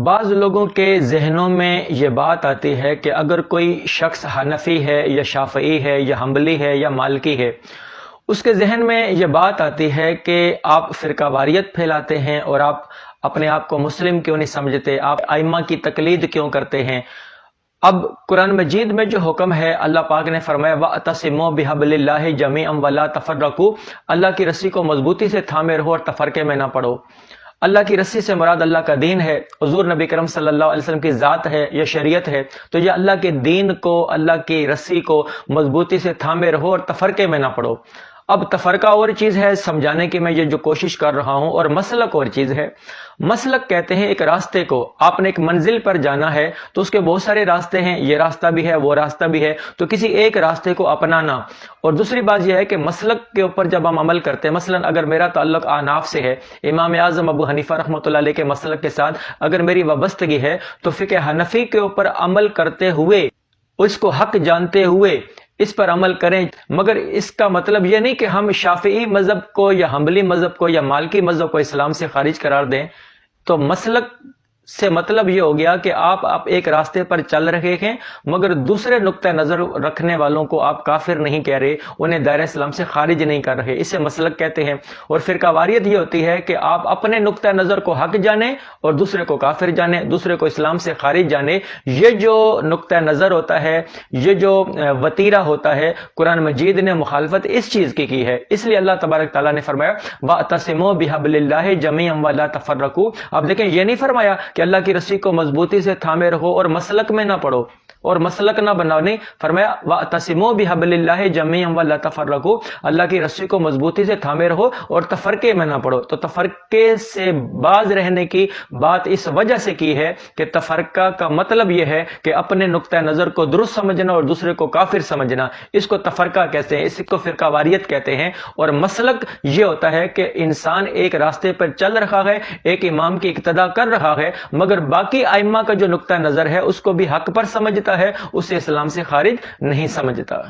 بعض لوگوں کے ذہنوں میں یہ بات آتی ہے کہ اگر کوئی شخص حنفی ہے یا شافعی ہے یا حنبلی ہے یا مالکی ہے، اس کے ذہن میں یہ بات آتی ہے کہ آپ فرقہ واریت پھیلاتے ہیں اور آپ اپنے آپ کو مسلم کیوں نہیں سمجھتے، آپ ائمہ کی تقلید کیوں کرتے ہیں۔ اب قرآن مجید میں جو حکم ہے، اللہ پاک نے فرمایا وَاعْتَصِمُوا بِحَبْلِ اللَّهِ جَمِيعًا وَلَا تَفَرَّقُوا، اللہ کی رسی کو مضبوطی سے تھامے رہو اور تفرقے میں نہ پڑو۔ اللہ کی رسی سے مراد اللہ کا دین ہے، حضور نبی کرم صلی اللہ علیہ وسلم کی ذات ہے یا شریعت ہے، تو یہ اللہ کے دین کو، اللہ کی رسی کو مضبوطی سے تھامے رہو اور تفرقے میں نہ پڑو۔ اب تفرقہ اور چیز ہے سمجھانے کی میں یہ جو کوشش کر رہا ہوں، اور مسلک اور چیز ہے۔ مسلک کہتے ہیں ایک راستے کو، آپ نے ایک منزل پر جانا ہے تو اس کے بہت سارے راستے ہیں، یہ راستہ بھی ہے وہ راستہ بھی ہے، تو کسی ایک راستے کو اپنانا۔ اور دوسری بات یہ ہے کہ مسلک کے اوپر جب ہم عمل کرتے ہیں، مثلا اگر میرا تعلق احناف سے ہے، امام اعظم ابو حنیفہ رحمۃ اللہ علیہ کے مسلک کے ساتھ اگر میری وابستگی ہے، تو فقہ حنفی کے اوپر عمل کرتے ہوئے، اس کو حق جانتے ہوئے اس پر عمل کریں، مگر اس کا مطلب یہ نہیں کہ ہم شافعی مذہب کو یا حنبلی مذہب کو یا مالکی مذہب کو اسلام سے خارج قرار دیں۔ تو مسلک سے مطلب یہ ہو گیا کہ آپ ایک راستے پر چل رہے ہیں، مگر دوسرے نقطہ نظر رکھنے والوں کو آپ کافر نہیں کہہ رہے، انہیں دائرہ اسلام سے خارج نہیں کر رہے، اسے مسلک کہتے ہیں۔ اور فرقہ واریت یہ ہوتی ہے کہ آپ اپنے نقطہ نظر کو حق جانیں اور دوسرے کو کافر جانیں، دوسرے کو اسلام سے خارج جانیں۔ یہ جو نقطہ نظر ہوتا ہے، یہ جو وتیرہ ہوتا ہے، قرآن مجید نے مخالفت اس چیز کی ہے۔ اس لیے اللہ تبارک تعالیٰ نے فرمایا وَاعْتَصِمُوا بِحَبْلِ اللَّهِ جَمِيعًا وَلَا تَفَرَّقُوا۔ اب دیکھیں، یہ نہیں فرمایا کہ اللہ کی رسی کو مضبوطی سے تھامے رہو اور مسلک میں نہ پڑو اور مسلک نہ بناؤ، نہیں، فرمایا وَاعْتَصِمُوا بِحَبْلِ اللَّهِ جَمِيعًا وَلَا تَفَرَّقُوا، اللہ کی رسی کو مضبوطی سے تھامے رہو اور تفرقے میں نہ پڑو۔ تو تفرقے سے باز رہنے کی بات اس وجہ سے کی ہے کہ تفرقہ کا مطلب یہ ہے کہ اپنے نقطہ نظر کو درست سمجھنا اور دوسرے کو کافر سمجھنا، اس کو تفرقہ کہتے ہیں، اس کو فرقہ واریت کہتے ہیں۔ اور مسلک یہ ہوتا ہے کہ انسان ایک راستے پر چل رہا ہے، ایک امام کی اقتداء کر رہا ہے، مگر باقی ائمہ کا جو نقطہ نظر ہے اس کو بھی حق پر سمجھتا ہے، اسے اسلام سے خارج نہیں سمجھتا۔